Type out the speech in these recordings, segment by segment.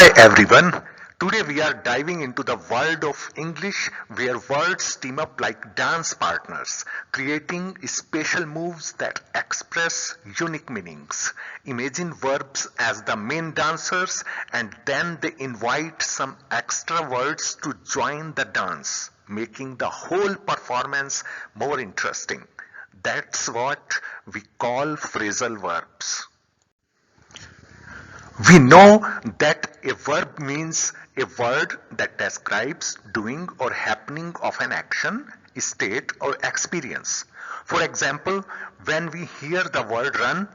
Hi everyone. Today we are diving into the world of English where words team up like dance partners, creating special moves that express unique meanings. Imagine verbs as the main dancers and then they invite some extra words to join the dance, making the whole performance more interesting. That's what we call phrasal verbs. We know that a verb means a word that describes doing or happening of an action, state or experience. For example, when we hear the word run,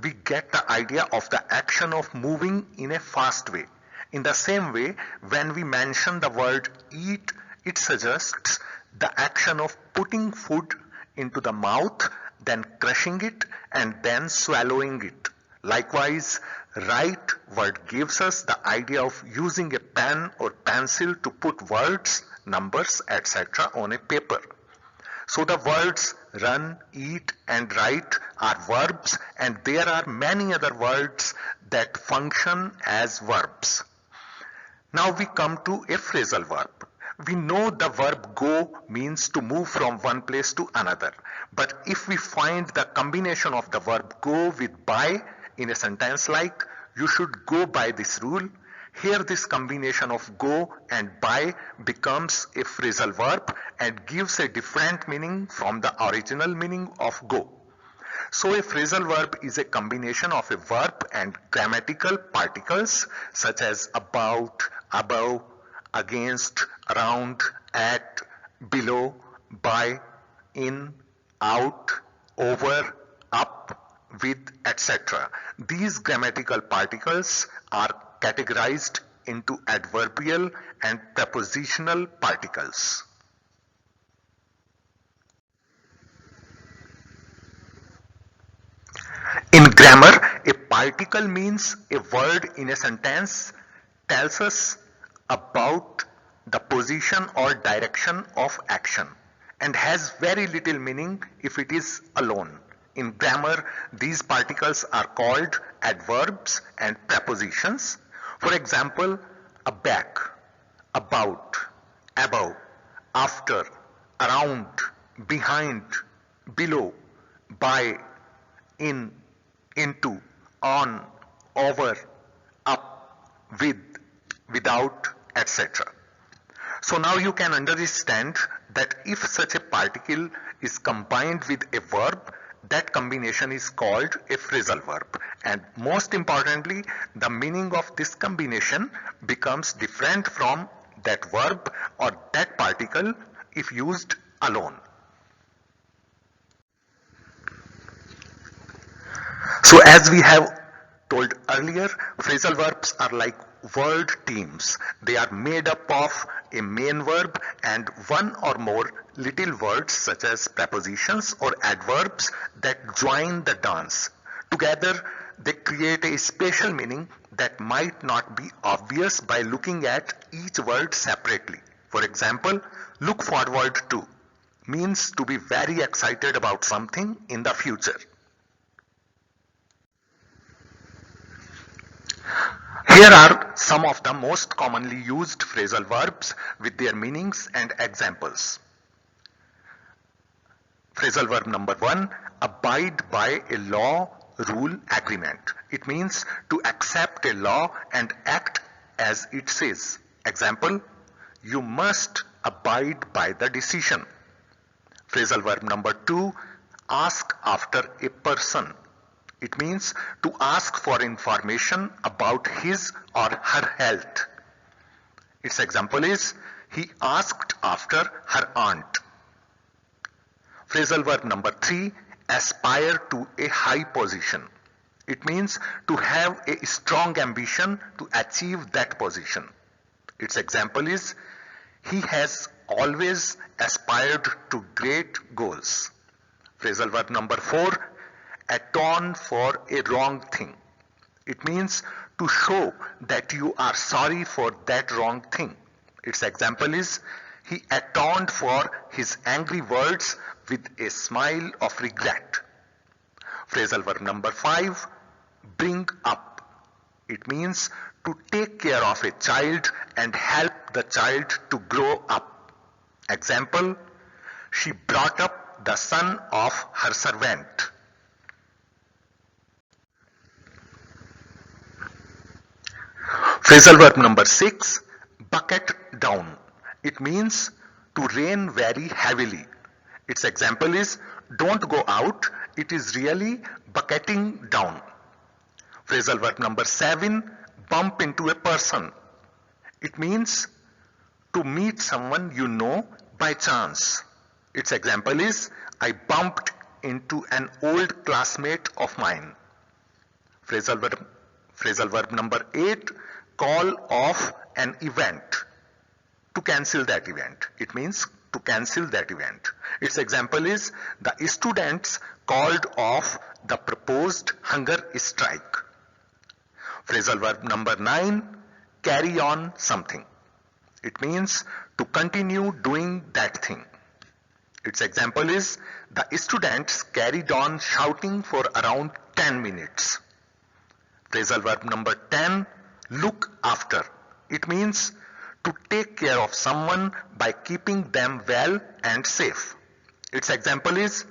we get the idea of the action of moving in a fast way. In the same way, when we mention the word eat, it suggests the action of putting food into the mouth, then crushing it and then swallowing it. Likewise, write word gives us the idea of using a pen or pencil to put words, numbers, etc. on a paper. So the words run, eat and write are verbs and there are many other words that function as verbs. Now we come to a phrasal verb. We know the verb go means to move from one place to another. But if we find the combination of the verb go with by in a sentence like, you should go by this rule, here this combination of go and by becomes a phrasal verb and gives a different meaning from the original meaning of go. So a phrasal verb is a combination of a verb and grammatical particles such as about, above, against, around, at, below, by, in, out, over, up, with, etc. These grammatical particles are categorized into adverbial and prepositional particles. In grammar, a particle means a word in a sentence tells us about the position or direction of action and has very little meaning if it is alone. In grammar, these particles are called adverbs and prepositions. For example, back, about, above, after, around, behind, below, by, in, into, on, over, up, with, without, etc. So now you can understand that if such a particle is combined with a verb, that combination is called a phrasal verb. And most importantly, the meaning of this combination becomes different from that verb or that particle if used alone. So as we have told earlier, phrasal verbs are like word teams. They are made up of a main verb and one or more little words such as prepositions or adverbs that join the dance. Together, they create a special meaning that might not be obvious by looking at each word separately. For example, look forward to means to be very excited about something in the future. Here are some of the most commonly used phrasal verbs with their meanings and examples. Phrasal verb number 1, abide by a law, rule, agreement. It means to accept a law and act as it says. Example, you must abide by the decision. Phrasal verb number 2, ask after a person. It means to ask for information about his or her health. Its example is, he asked after her aunt. Phrasal verb number 3, aspire to a high position. It means to have a strong ambition to achieve that position. Its example is, he has always aspired to great goals. Phrasal verb number 4, atone for a wrong thing. It means to show that you are sorry for that wrong thing. Its example is, he atoned for his angry words with a smile of regret. Phrasal verb number 5, bring up. It means to take care of a child and help the child to grow up. Example, she brought up the son of her servant. Phrasal verb number 6, bucket down. It means to rain very heavily. Its example is, don't go out, it is really bucketing down. Phrasal verb number 7, bump into a person. It means to meet someone you know by chance. Its example is, I bumped into an old classmate of mine. Phrasal verb number 8, call off an event. To cancel that event. It means to cancel that event. Its example is, the students called off the proposed hunger strike. Phrasal verb number 9, carry on something. It means to continue doing that thing. Its example is, the students carried on shouting for around 10 minutes. Phrasal verb number 10, look after. It means to take care of someone by keeping them well and safe. Its example is,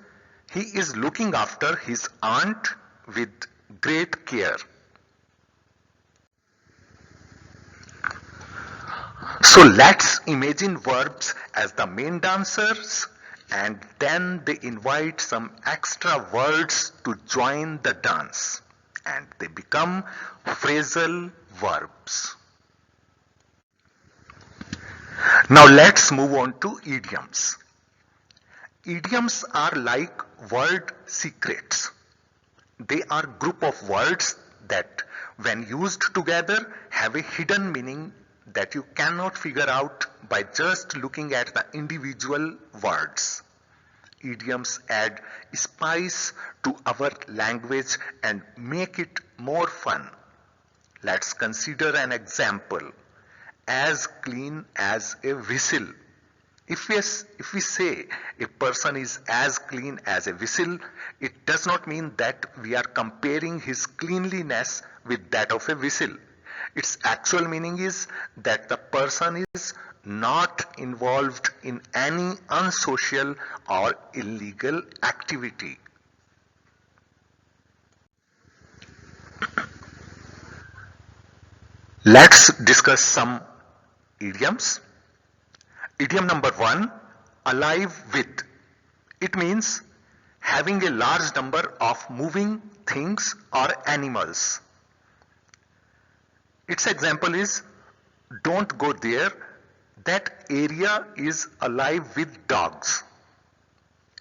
he is looking after his aunt with great care. So let's imagine verbs as the main dancers, and then they invite some extra words to join the dance, and they become phrasal verbs. Now let's move on to idioms. Idioms are like word secrets. They are group of words that, when used together, have a hidden meaning that you cannot figure out by just looking at the individual words. Idioms add spice to our language and make it more fun. Let's consider an example. As clean as a whistle. If we say a person is as clean as a whistle, it does not mean that we are comparing his cleanliness with that of a whistle. Its actual meaning is that the person is not involved in any unsocial or illegal activity. Let's discuss some idioms. Idiom number 1, alive with. It means having a large number of moving things or animals. Its example is, don't go there, that area is alive with dogs.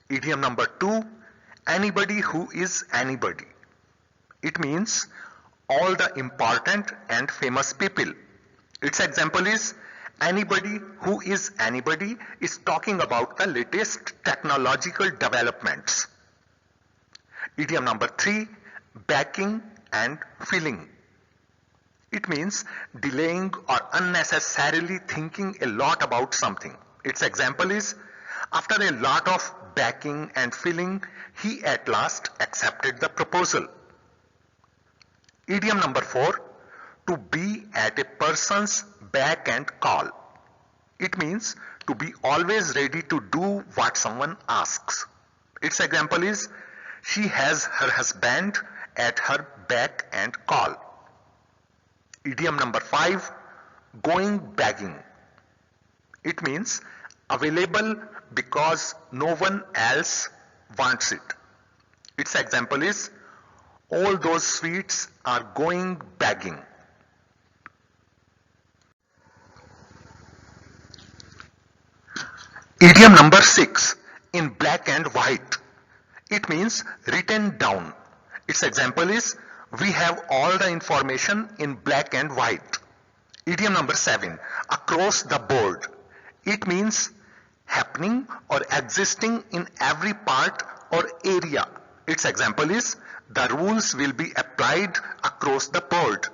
Idiom number 2, anybody who is anybody. It means all the important and famous people. Its example is, anybody who is anybody is talking about the latest technological developments. Idiom number 3, backing and filling. It means delaying or unnecessarily thinking a lot about something. Its example is, after a lot of backing and filling, he at last accepted the proposal. Idiom number 4, to be at a person's beck and call. It means to be always ready to do what someone asks. Its example is, she has her husband at her beck and call. Idiom number 5, going begging. It means available because no one else wants it. Its example is, all those sweets are going begging. Idiom number 6, in black and white. It means written down. Its example is, we have all the information in black and white. Idiom number 7, across the board. It means happening or existing in every part or area. Its example is, the rules will be applied across the board.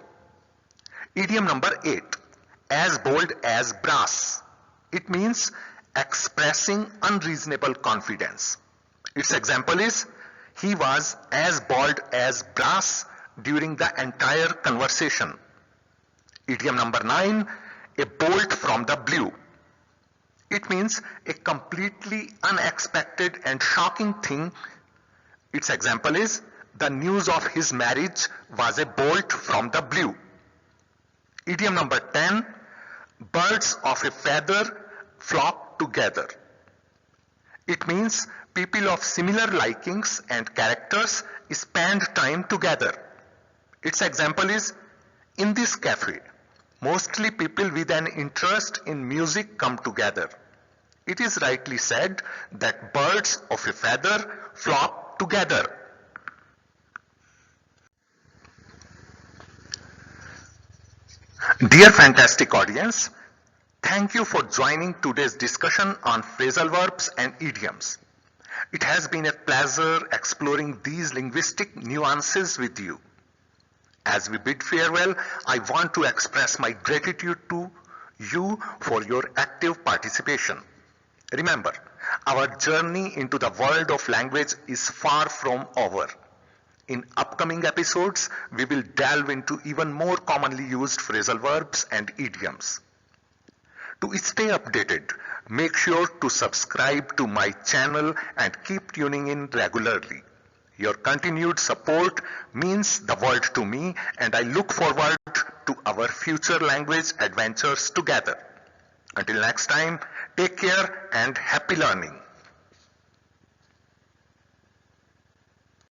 Idiom number 8, as bold as brass. It means expressing unreasonable confidence. Its example is, he was as bold as brass during the entire conversation. Idiom number 9, a bolt from the blue. It means a completely unexpected and shocking thing. Its example is, the news of his marriage was a bolt from the blue. Idiom number 10, birds of a feather flock together. It means people of similar likings and characters spend time together. Its example is, in this cafe, mostly people with an interest in music come together. It is rightly said that birds of a feather flock together. Dear fantastic audience, thank you for joining today's discussion on phrasal verbs and idioms. It has been a pleasure exploring these linguistic nuances with you. As we bid farewell, I want to express my gratitude to you for your active participation. Remember, our journey into the world of language is far from over. In upcoming episodes, we will delve into even more commonly used phrasal verbs and idioms. To stay updated, make sure to subscribe to my channel and keep tuning in regularly. Your continued support means the world to me, and I look forward to our future language adventures together. Until next time, take care and happy learning.